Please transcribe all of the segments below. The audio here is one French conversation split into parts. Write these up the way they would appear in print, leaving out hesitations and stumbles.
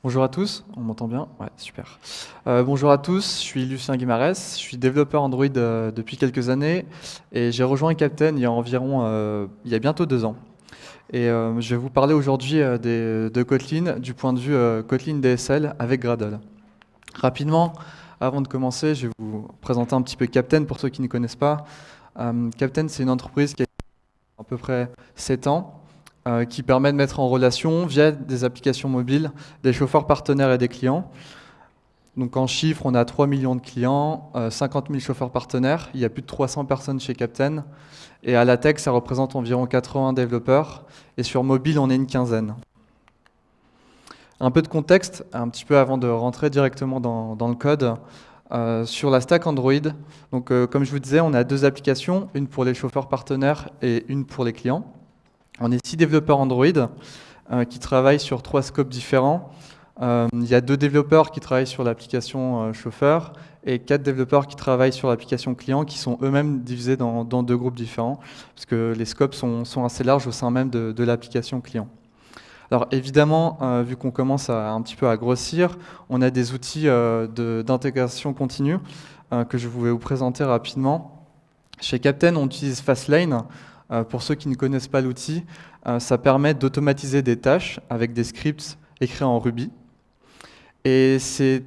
Bonjour à tous, on m'entend bien? Ouais, super. Bonjour à tous, je suis Lucien Guimarès, je suis développeur Android depuis quelques années et j'ai rejoint Captain il y a bientôt 2 ans. Je vais vous parler aujourd'hui de Kotlin du point de vue Kotlin DSL avec Gradle. Rapidement, avant de commencer, je vais vous présenter un petit peu Captain pour ceux qui ne connaissent pas. Captain, c'est une entreprise qui a à peu près 7 ans, qui permet de mettre en relation, via des applications mobiles, des chauffeurs partenaires et des clients. Donc en chiffres, on a 3 millions de clients, 50 000 chauffeurs partenaires, il y a plus de 300 personnes chez Captain, et à la tech, ça représente environ 80 développeurs, et sur mobile, on est une quinzaine. Un peu de contexte, un petit peu avant de rentrer directement dans le code. Sur la stack Android, donc comme je vous disais, on a 2 applications, une pour les chauffeurs partenaires et une pour les clients. On est 6 développeurs Android qui travaillent sur 3 scopes différents. Il y a 2 développeurs qui travaillent sur l'application chauffeur et 4 développeurs qui travaillent sur l'application client, qui sont eux-mêmes divisés dans 2 groupes différents, parce que les scopes sont assez larges au sein même de l'application client. Alors évidemment, vu qu'on commence un petit peu à grossir, on a des outils d'intégration continue que je vais vous présenter rapidement. Chez Captain, on utilise Fastlane. Pour ceux qui ne connaissent pas l'outil, ça permet d'automatiser des tâches avec des scripts écrits en Ruby. Et ces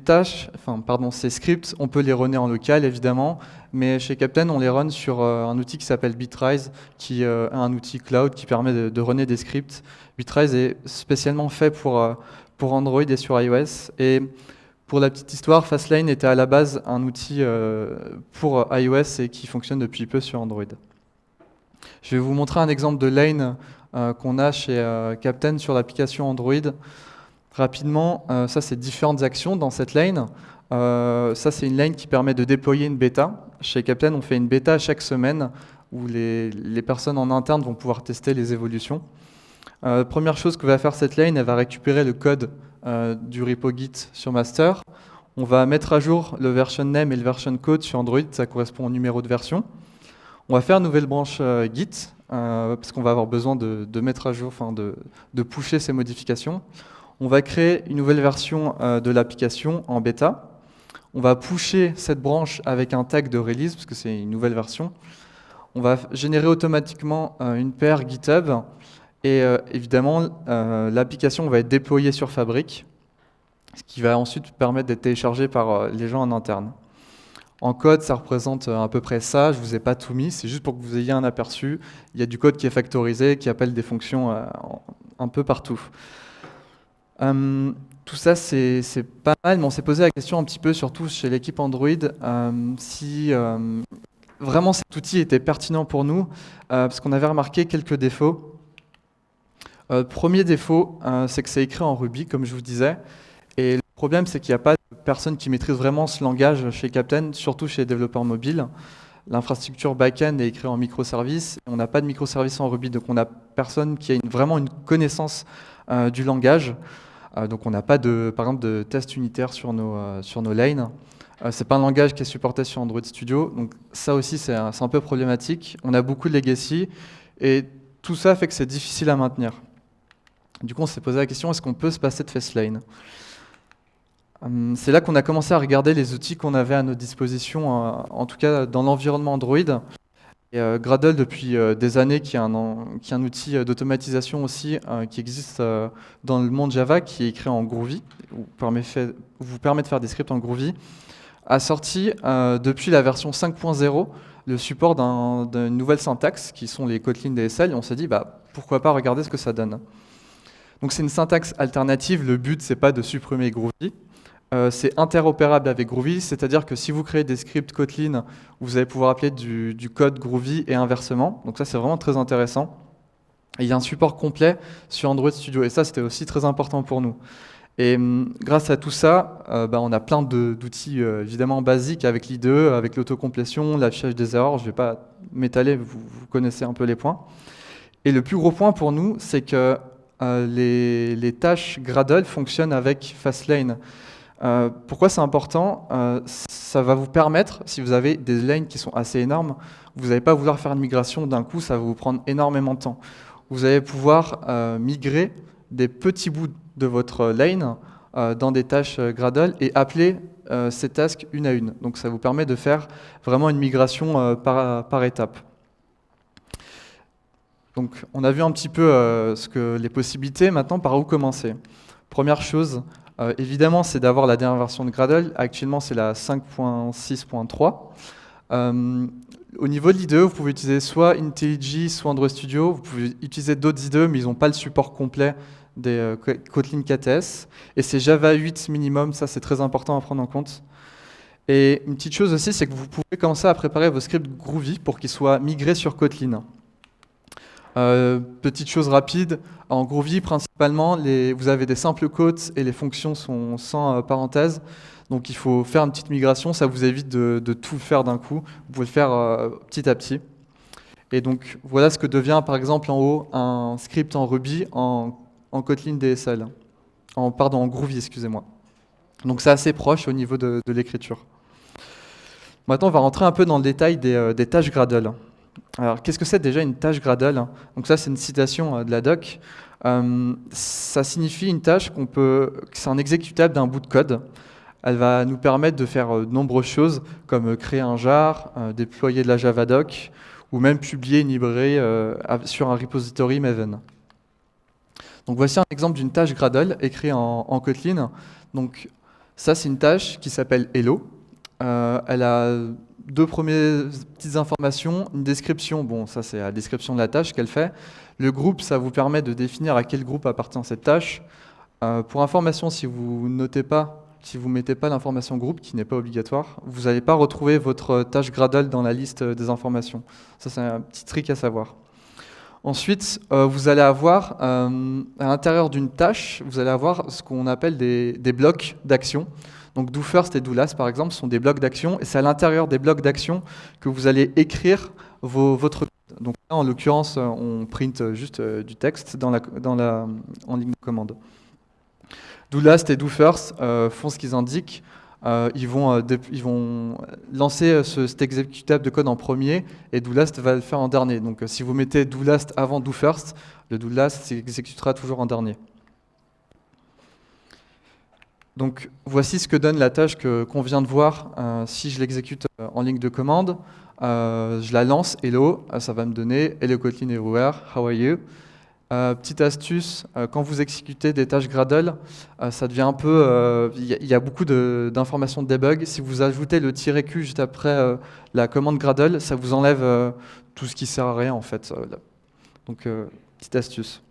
scripts, on peut les runner en local évidemment, mais chez Captain, on les run sur un outil qui s'appelle Bitrise, qui est un outil cloud qui permet de runner des scripts. Bitrise est spécialement fait pour Android et sur iOS. Et pour la petite histoire, Fastlane était à la base un outil pour iOS et qui fonctionne depuis peu sur Android. Je vais vous montrer un exemple de lane qu'on a chez Captain sur l'application Android. Rapidement, ça c'est différentes actions dans cette lane. Ça c'est une lane qui permet de déployer une bêta. Chez Captain, on fait une bêta chaque semaine où les personnes en interne vont pouvoir tester les évolutions. Première chose que va faire cette lane, elle va récupérer le code du repo Git sur master. On va mettre à jour le version name et le version code sur Android, ça correspond au numéro de version. On va faire une nouvelle branche Git, parce qu'on va avoir besoin de mettre à jour, de pusher ces modifications. On va créer une nouvelle version de l'application en bêta. On va pusher cette branche avec un tag de release, parce que c'est une nouvelle version. On va générer automatiquement une paire GitHub. Et évidemment, l'application va être déployée sur Fabric, ce qui va ensuite permettre d'être téléchargé par les gens en interne. En code, ça représente à peu près ça. Je ne vous ai pas tout mis, c'est juste pour que vous ayez un aperçu. Il y a du code qui est factorisé, qui appelle des fonctions un peu partout. Tout ça, c'est pas mal, mais on s'est posé la question un petit peu, surtout chez l'équipe Android, si vraiment cet outil était pertinent pour nous, parce qu'on avait remarqué quelques défauts. Premier défaut, c'est que c'est écrit en Ruby, comme je vous disais. Et le problème, c'est qu'il n'y a pas de personne qui maîtrise vraiment ce langage chez Captain, surtout chez les développeurs mobiles. L'infrastructure back-end est écrite en microservices. On n'a pas de microservices en Ruby, donc on n'a personne qui a vraiment une connaissance du langage. Donc on n'a pas, par exemple, de test unitaire sur nos lanes. C'est pas un langage qui est supporté sur Android Studio, donc ça aussi c'est un peu problématique. On a beaucoup de legacy et tout ça fait que c'est difficile à maintenir. Du coup, on s'est posé la question, est-ce qu'on peut se passer de Fastlane ? C'est là qu'on a commencé à regarder les outils qu'on avait à notre disposition, en tout cas dans l'environnement Android. Et Gradle, depuis des années, qui est un outil d'automatisation aussi, qui existe dans le monde Java, qui est écrit en Groovy, vous permet de faire des scripts en Groovy, a sorti depuis la version 5.0 le support d'une nouvelle syntaxe, qui sont les Kotlin DSL, et on s'est dit, pourquoi pas regarder ce que ça donne. Donc c'est une syntaxe alternative, le but c'est pas de supprimer Groovy, c'est interopérable avec Groovy, c'est-à-dire que si vous créez des scripts Kotlin, vous allez pouvoir appeler du code Groovy et inversement, donc ça c'est vraiment très intéressant. Et il y a un support complet sur Android Studio, et ça c'était aussi très important pour nous. Et grâce à tout ça, on a plein d'outils évidemment basiques avec l'IDE, avec l'autocomplétion, l'affichage des erreurs, je ne vais pas m'étaler, vous connaissez un peu les points. Et le plus gros point pour nous, c'est que les tâches Gradle fonctionnent avec Fastlane. Pourquoi c'est important ? Ça va vous permettre, si vous avez des lanes qui sont assez énormes, vous n'allez pas vouloir faire une migration d'un coup, ça va vous prendre énormément de temps. Vous allez pouvoir migrer des petits bouts de votre lane dans des tâches Gradle et appeler ces tasks une à une. Donc ça vous permet de faire vraiment une migration par étape. Donc on a vu un petit peu les possibilités. Maintenant, par où commencer? Première chose, évidemment, c'est d'avoir la dernière version de Gradle. Actuellement, c'est la 5.6.3. Au niveau de l'IDE, vous pouvez utiliser soit IntelliJ, soit Android Studio. Vous pouvez utiliser d'autres IDE, mais ils n'ont pas le support complet des Kotlin KTS. Et c'est Java 8 minimum, ça c'est très important à prendre en compte. Et une petite chose aussi, c'est que vous pouvez commencer à préparer vos scripts Groovy pour qu'ils soient migrés sur Kotlin. Petite chose rapide, en Groovy principalement, vous avez des simples quotes et les fonctions sont sans parenthèse. Donc il faut faire une petite migration, ça vous évite de tout faire d'un coup. Vous pouvez le faire petit à petit. Et donc voilà ce que devient par exemple en haut un script en Ruby en Kotlin DSL. En Groovy, excusez-moi. Donc c'est assez proche au niveau de l'écriture. Maintenant on va rentrer un peu dans le détail des tâches Gradle. Alors qu'est-ce que c'est déjà une tâche Gradle? Donc ça c'est une citation de la doc. Ça signifie une tâche c'est un exécutable d'un bout de code. Elle va nous permettre de faire de nombreuses choses, comme créer un jar, déployer de la Javadoc, ou même publier une librairie sur un repository Maven. Donc voici un exemple d'une tâche Gradle écrite en Kotlin. Donc ça, c'est une tâche qui s'appelle Hello. Elle a deux premières petites informations, une description. Bon, ça c'est la description de la tâche qu'elle fait. Le groupe, ça vous permet de définir à quel groupe appartient cette tâche. Pour information, si vous ne mettez pas l'information groupe, qui n'est pas obligatoire, vous n'allez pas retrouver votre tâche Gradle dans la liste des informations. Ça, c'est un petit trick à savoir. Ensuite, vous allez avoir, à l'intérieur d'une tâche, vous allez avoir ce qu'on appelle des blocs d'action. Donc doFirst et doLast, par exemple, sont des blocs d'action, et c'est à l'intérieur des blocs d'action que vous allez écrire votre code. Donc là, en l'occurrence, on print juste du texte en ligne de commande. doLast et doFirst font ce qu'ils indiquent. Ils vont lancer cet exécutable de code en premier et doLast va le faire en dernier. Donc si vous mettez doLast avant doFirst, le doLast s'exécutera toujours en dernier. Donc voici ce que donne la tâche qu'on vient de voir. Si je l'exécute en ligne de commande, je la lance, hello, ça va me donner hello Kotlin everywhere, how are you? Petite astuce, quand vous exécutez des tâches Gradle, ça devient un peu... Il y a beaucoup d'informations de debug. Si vous ajoutez le "-q" juste après la commande Gradle, ça vous enlève tout ce qui sert à rien en fait. Donc, petite astuce.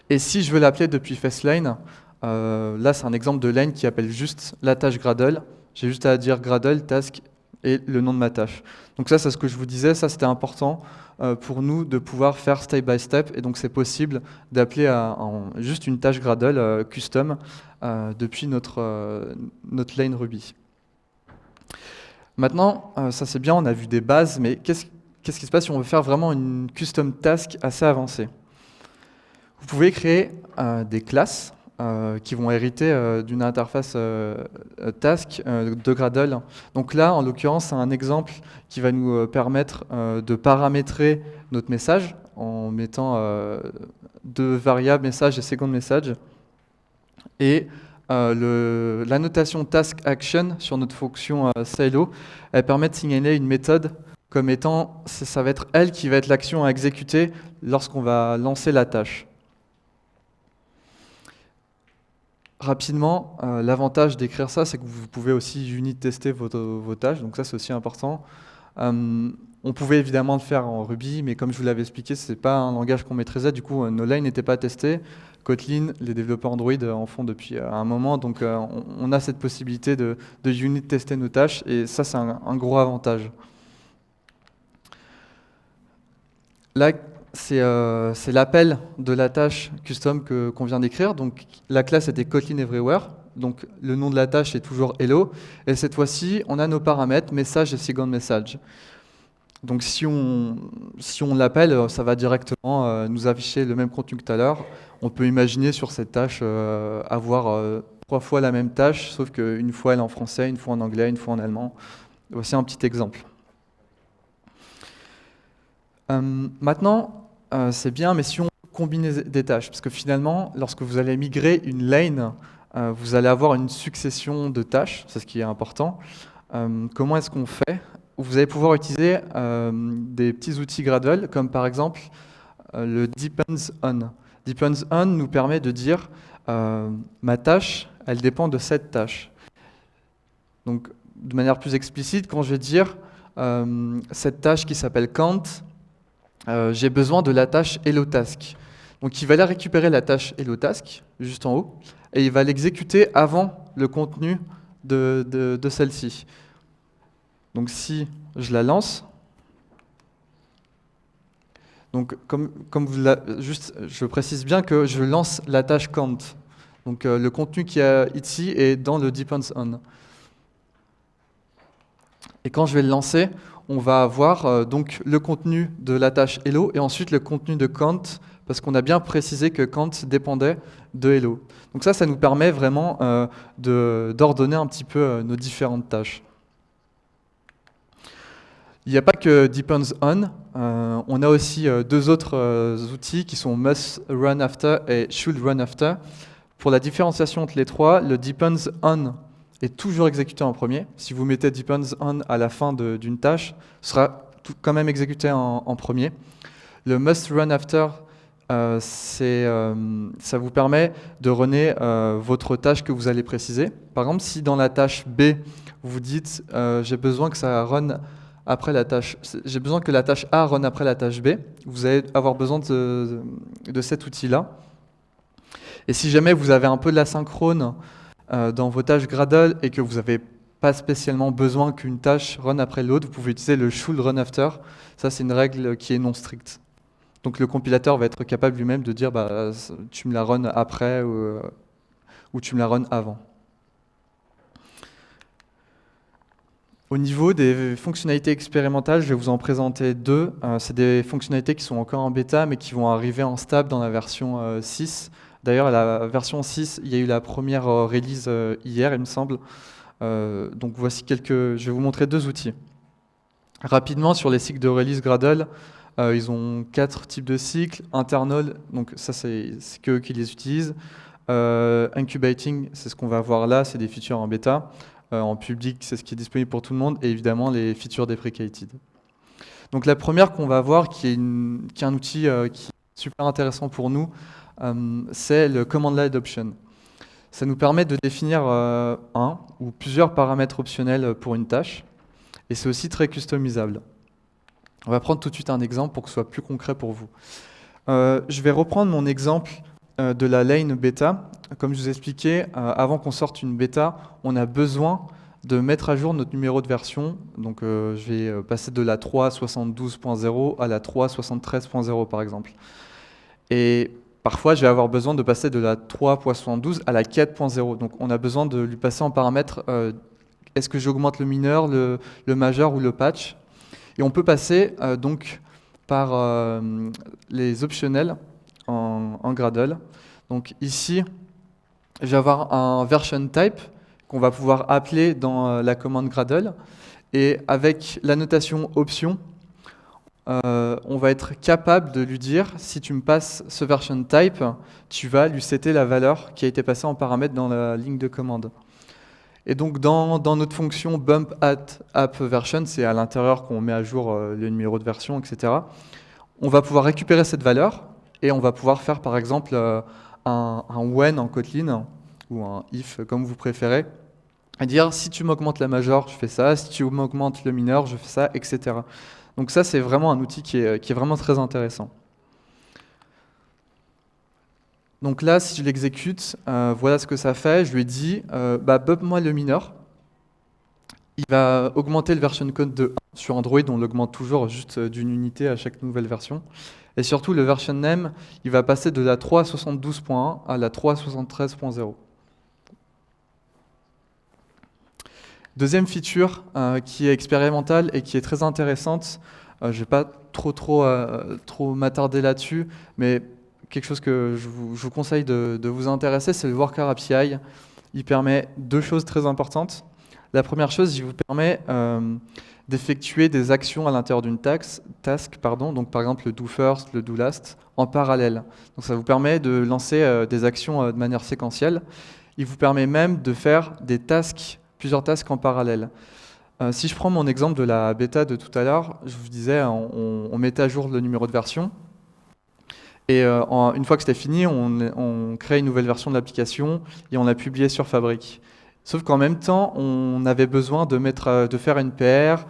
Et si je veux l'appeler depuis Fastlane, là c'est un exemple de line qui appelle juste la tâche Gradle. J'ai juste à dire Gradle, task et le nom de ma tâche. Donc ça, c'est ce que je vous disais, ça c'était important pour nous de pouvoir faire step by step, et donc c'est possible d'appeler juste une tâche Gradle custom depuis notre line Ruby. Maintenant, ça c'est bien, on a vu des bases, mais qu'est-ce qui se passe si on veut faire vraiment une custom task assez avancée? Vous pouvez créer des classes qui vont hériter d'une interface task de Gradle. Donc là, en l'occurrence, c'est un exemple qui va nous permettre de paramétrer notre message en mettant deux variables message et second message. Et la notation task action sur notre fonction silo, elle permet de signaler une méthode comme étant, ça va être elle qui va être l'action à exécuter lorsqu'on va lancer la tâche. Rapidement, l'avantage d'écrire ça, c'est que vous pouvez aussi unit tester vos tâches, donc ça c'est aussi important. On pouvait évidemment le faire en Ruby, mais comme je vous l'avais expliqué, ce n'est pas un langage qu'on maîtrisait, du coup nos lines n'étaient pas testées. Kotlin, les développeurs Android en font depuis un moment, donc on a cette possibilité de unit tester nos tâches, et ça c'est un gros avantage. Là, c'est l'appel de la tâche custom qu'on vient d'écrire. Donc la classe était Kotlin Everywhere. Donc le nom de la tâche est toujours hello. Et cette fois-ci, on a nos paramètres message et second message. Donc si on l'appelle, ça va directement nous afficher le même contenu que tout à l'heure. On peut imaginer sur cette tâche avoir 3 fois la même tâche, sauf qu'une fois elle est en français, une fois en anglais, une fois en allemand. Voici un petit exemple. Maintenant, c'est bien, mais si on combiner des tâches. Parce que finalement, lorsque vous allez migrer une lane, vous allez avoir une succession de tâches, c'est ce qui est important. Comment est-ce qu'on fait? Vous allez pouvoir utiliser des petits outils Gradle, comme par exemple le depends on. Depends on nous permet de dire ma tâche, elle dépend de cette tâche. Donc, de manière plus explicite, quand je vais dire cette tâche qui s'appelle count, j'ai besoin de la tâche hellotask. Donc, il va aller récupérer la tâche hellotask, juste en haut, et il va l'exécuter avant le contenu de celle-ci. Donc, si je la lance, donc comme juste, je précise bien que je lance la tâche count. Donc, le contenu qui est ici est dans le depends on. Et quand je vais le lancer, on va avoir donc le contenu de la tâche hello et ensuite le contenu de count, parce qu'on a bien précisé que count dépendait de hello. Donc ça nous permet vraiment d'ordonner un petit peu nos différentes tâches. Il n'y a pas que depends on, on a aussi deux autres outils qui sont must run after et should run after. Pour la différenciation entre les trois, le depends on est toujours exécuté en premier. Si vous mettez depends on à la fin d'une tâche, ce sera quand même exécuté en premier. Le must run after, ça vous permet de runner votre tâche que vous allez préciser. Par exemple, si dans la tâche B, vous dites j'ai besoin que ça run après la tâche, j'ai besoin que la tâche A run après la tâche B, vous allez avoir besoin de cet outil-là. Et si jamais vous avez un peu de l'asynchrone dans vos tâches Gradle et que vous n'avez pas spécialement besoin qu'une tâche run après l'autre, vous pouvez utiliser le should run after. Ça, c'est une règle qui est non stricte. Donc le compilateur va être capable lui-même de dire bah, tu me la run après ou tu me la run avant. Au niveau des fonctionnalités expérimentales, je vais vous en présenter deux. C'est des fonctionnalités qui sont encore en bêta, mais qui vont arriver en stable dans la version 6. D'ailleurs, la version 6, il y a eu la première release hier, il me semble. Donc voici je vais vous montrer deux outils. Rapidement, sur les cycles de release Gradle, ils ont 4 types de cycles. Internal, donc ça c'est qu'eux qui les utilisent. Incubating, c'est ce qu'on va voir là, c'est des features en bêta. En public, c'est ce qui est disponible pour tout le monde, et évidemment les features deprecated. Donc la première qu'on va voir, qui est un outil qui est super intéressant pour nous, c'est le command line option. Ça nous permet de définir un ou plusieurs paramètres optionnels pour une tâche, et c'est aussi très customisable. On va prendre tout de suite un exemple pour que ce soit plus concret pour vous. Je vais reprendre mon exemple de la lane bêta. Comme je vous expliquais, avant qu'on sorte une bêta, on a besoin de mettre à jour notre numéro de version. Donc je vais passer de la 3.72.0 à la 3.73.0 par exemple. Et parfois, je vais avoir besoin de passer de la 3.72 à la 4.0. Donc on a besoin de lui passer en paramètre est-ce que j'augmente le mineur, le majeur ou le patch. Et on peut passer donc par les optionnels en Gradle. Donc ici, je vais avoir un version type qu'on va pouvoir appeler dans la commande Gradle. Et avec la notation option, on va être capable de lui dire, si tu me passes ce version type, tu vas lui setter la valeur qui a été passée en paramètre dans la ligne de commande. Et donc dans notre fonction bump app version, c'est à l'intérieur qu'on met à jour le numéro de version, etc. On va pouvoir récupérer cette valeur et on va pouvoir faire par exemple un when en Kotlin ou un if comme vous préférez et dire si tu m'augmentes la major, je fais ça, si tu m'augmentes le mineur, je fais ça, etc. Donc ça c'est vraiment un outil qui est vraiment très intéressant. Donc là, si je l'exécute, voilà ce que ça fait. Je lui ai dit, bump-moi le mineur. Il va augmenter le version code de 1. Sur Android, on l'augmente toujours juste d'une unité à chaque nouvelle version. Et surtout, le version name, il va passer de la 3.72.1 à la 3.73.0. Deuxième feature qui est expérimentale et qui est très intéressante, je ne vais pas trop m'attarder là-dessus, mais quelque chose que je vous conseille de vous intéresser, c'est le Worker API. Il permet deux choses très importantes. La première chose, il vous permet d'effectuer des actions à l'intérieur d'une task, pardon, donc par exemple le do first, le do last, en parallèle. Donc ça vous permet de lancer des actions de manière séquentielle. Il vous permet même de faire des tasks, plusieurs tasks en parallèle. Si je prends mon exemple de la bêta de tout à l'heure, je vous disais, on mettait à jour le numéro de version. Et une fois que c'était fini, on crée une nouvelle version de l'application et on l'a publiée sur Fabric. Sauf qu'en même temps, on avait besoin de faire une PR,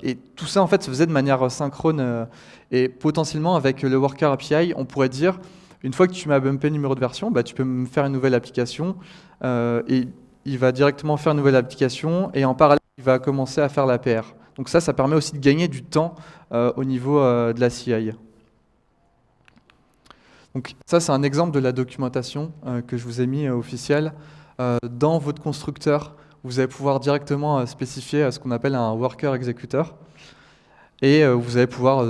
et tout ça en fait se faisait de manière synchrone. Et potentiellement avec le Worker API, on pourrait dire, une fois que tu m'as bumpé le numéro de version, bah, tu peux me faire une nouvelle application, et il va directement faire une nouvelle application, et en parallèle, il va commencer à faire la PR. Donc ça permet aussi de gagner du temps au niveau de la CI. Donc ça, c'est un exemple de la documentation que je vous ai mis officielle. Dans votre constructeur, vous allez pouvoir directement spécifier ce qu'on appelle un worker executor. Et vous allez pouvoir,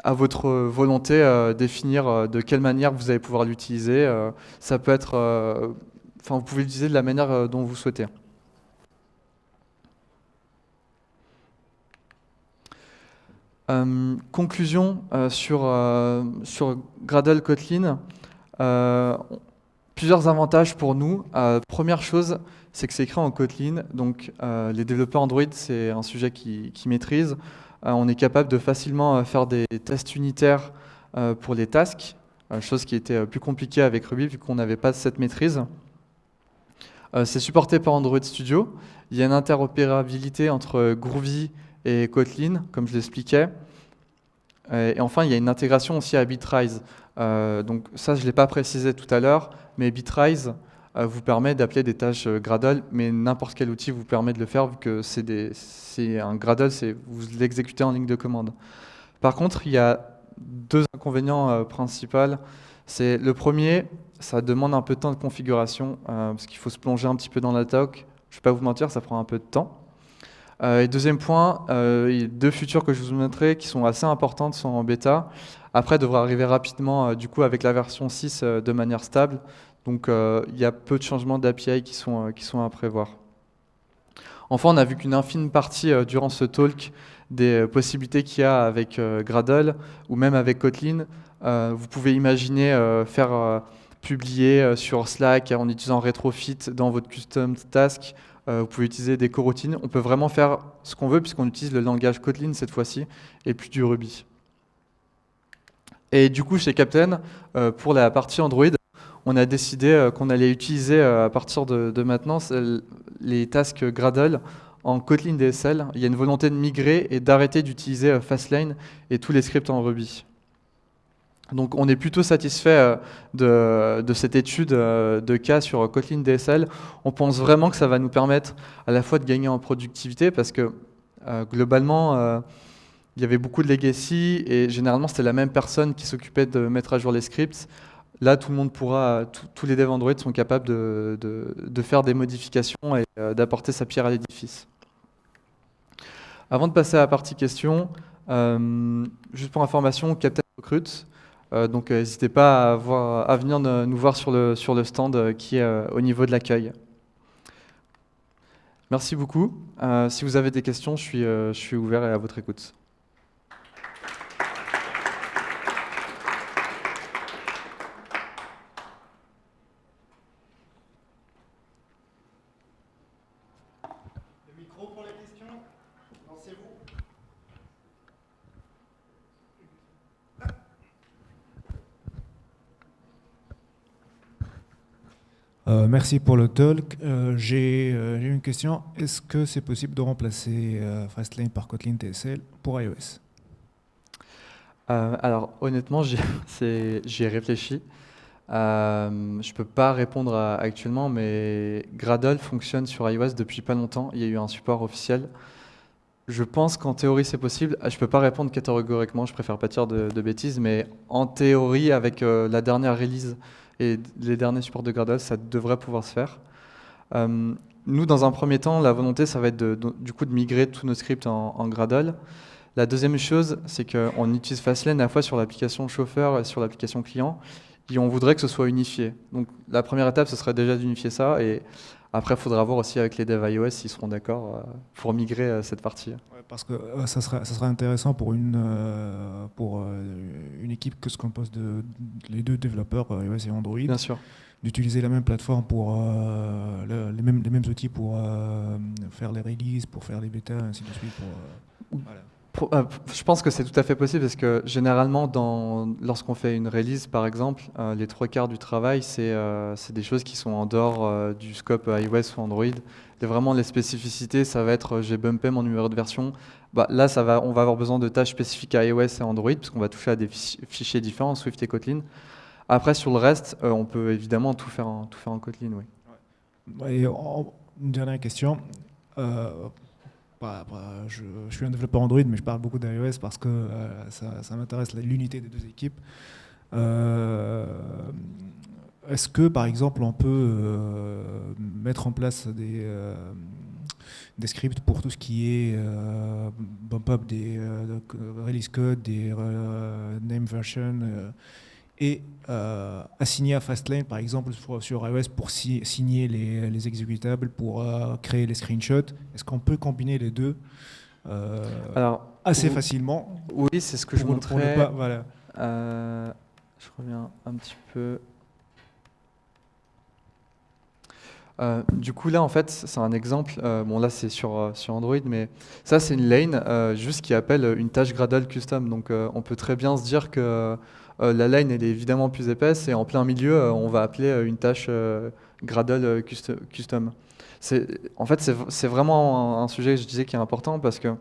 à votre volonté, définir de quelle manière vous allez pouvoir l'utiliser. Ça peut être, vous pouvez l'utiliser de la manière dont vous souhaitez. Conclusion sur Gradle Kotlin. Plusieurs avantages pour nous. Première chose, c'est que c'est écrit en Kotlin, donc les développeurs Android, c'est un sujet qu'ils maîtrisent. On est capable de facilement faire des tests unitaires pour les tasks, chose qui était plus compliquée avec Ruby vu qu'on n'avait pas cette maîtrise. C'est supporté par Android Studio. Il y a une interopérabilité entre Groovy et Kotlin, comme je l'expliquais. Et enfin, il y a une intégration aussi à Bitrise. Donc ça, je ne l'ai pas précisé tout à l'heure, mais Bitrise vous permet d'appeler des tâches Gradle, mais n'importe quel outil vous permet de le faire, vu que c'est un Gradle, vous l'exécutez en ligne de commande. Par contre, il y a deux inconvénients principaux. C'est le premier, ça demande un peu de temps de configuration, parce qu'il faut se plonger un petit peu dans la doc. Je ne vais pas vous mentir, ça prend un peu de temps. Et deuxième point, il y a deux features que je vous montrerai qui sont assez importantes, sont en bêta. Après, devrait arriver rapidement du coup avec la version 6 de manière stable. Donc il y a peu de changements d'API qui sont à prévoir. Enfin, on a vu qu'une infime partie durant ce talk des possibilités qu'il y a avec Gradle ou même avec Kotlin. Vous pouvez imaginer faire publier sur Slack en utilisant Retrofit dans votre custom task. Vous pouvez utiliser des coroutines. On peut vraiment faire ce qu'on veut puisqu'on utilise le langage Kotlin cette fois-ci et plus du Ruby. Et du coup, chez Captain, pour la partie Android, on a décidé qu'on allait utiliser à partir de maintenant les tasks Gradle en Kotlin DSL. Il y a une volonté de migrer et d'arrêter d'utiliser Fastlane et tous les scripts en Ruby. Donc on est plutôt satisfait de cette étude de cas sur Kotlin DSL. On pense vraiment que ça va nous permettre à la fois de gagner en productivité parce que globalement, il y avait beaucoup de legacy et généralement c'était la même personne qui s'occupait de mettre à jour les scripts. Là, tout le monde pourra, tous les devs Android sont capables de faire des modifications et d'apporter sa pierre à l'édifice. Avant de passer à la partie questions, juste pour information, Captain recrute. Donc n'hésitez pas à venir nous voir sur le stand qui est au niveau de l'accueil. Merci beaucoup. Si vous avez des questions, je suis ouvert et à votre écoute. Le micro pour les questions, lancez-vous. Merci pour le talk. J'ai une question. Est-ce que c'est possible de remplacer Fastlane par Kotlin TSL pour iOS? Alors honnêtement, j'y ai réfléchi. Je ne peux pas répondre actuellement, mais Gradle fonctionne sur iOS depuis pas longtemps. Il y a eu un support officiel. Je pense qu'en théorie c'est possible. Je ne peux pas répondre catégoriquement, je préfère pas dire de bêtises, mais en théorie, avec la dernière release et les derniers supports de Gradle, ça devrait pouvoir se faire. Nous, dans un premier temps, la volonté, ça va être du coup de migrer tous nos scripts en Gradle. La deuxième chose, c'est qu'on utilise Fastlane à la fois sur l'application chauffeur et sur l'application client, et on voudrait que ce soit unifié. Donc la première étape, ce serait déjà d'unifier ça, et après, il faudra voir aussi avec les devs iOS s'ils seront d'accord pour migrer cette partie. Ouais, Parce que ça sera intéressant pour une équipe que se compose de les deux développeurs iOS et Android Bien sûr. d'utiliser la même plateforme pour les mêmes outils pour faire les releases, pour faire les bêtas, ainsi de suite. Voilà. Je pense que c'est tout à fait possible parce que généralement, lorsqu'on fait une release, par exemple, les trois quarts du travail, c'est des choses qui sont en dehors du scope iOS ou Android. Vraiment, les spécificités, ça va être j'ai bumpé mon numéro de version. Bah, là, on va avoir besoin de tâches spécifiques à iOS et Android parce qu'on va toucher à des fichiers différents, Swift et Kotlin. Après, sur le reste, on peut évidemment tout faire en Kotlin, oui. Et une dernière question. Je suis un développeur Android, mais je parle beaucoup d'iOS parce que ça m'intéresse l'unité des deux équipes. Est-ce que, par exemple, on peut mettre en place des scripts pour tout ce qui est bump-up des release code, des name version et assigner à Fastlane, par exemple, sur iOS pour signer les exécutables, pour créer les screenshots? Est-ce qu'on peut combiner les deux Alors, assez facilement? Oui, c'est ce que je montrais. Voilà. Je reviens un petit peu. Du coup, là, en fait, c'est un exemple. Bon, là, c'est sur Android, mais ça, c'est une lane juste qui appelle une tâche Gradle custom. Donc, on peut très bien se dire que la lane, elle est évidemment plus épaisse et en plein milieu, on va appeler une tâche Gradle custom. En fait, c'est vraiment un sujet que je disais qui est important parce que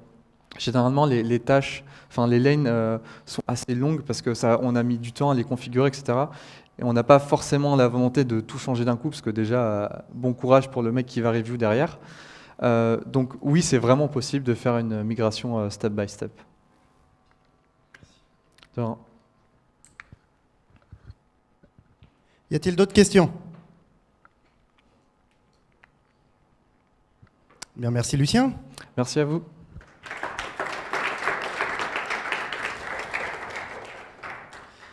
généralement, les tâches, enfin les lanes sont assez longues parce que on a mis du temps à les configurer, etc. Et on n'a pas forcément la volonté de tout changer d'un coup parce que déjà, bon courage pour le mec qui va review derrière. Donc oui, c'est vraiment possible de faire une migration step by step. Y a-t-il d'autres questions? Bien, merci Lucien. Merci à vous.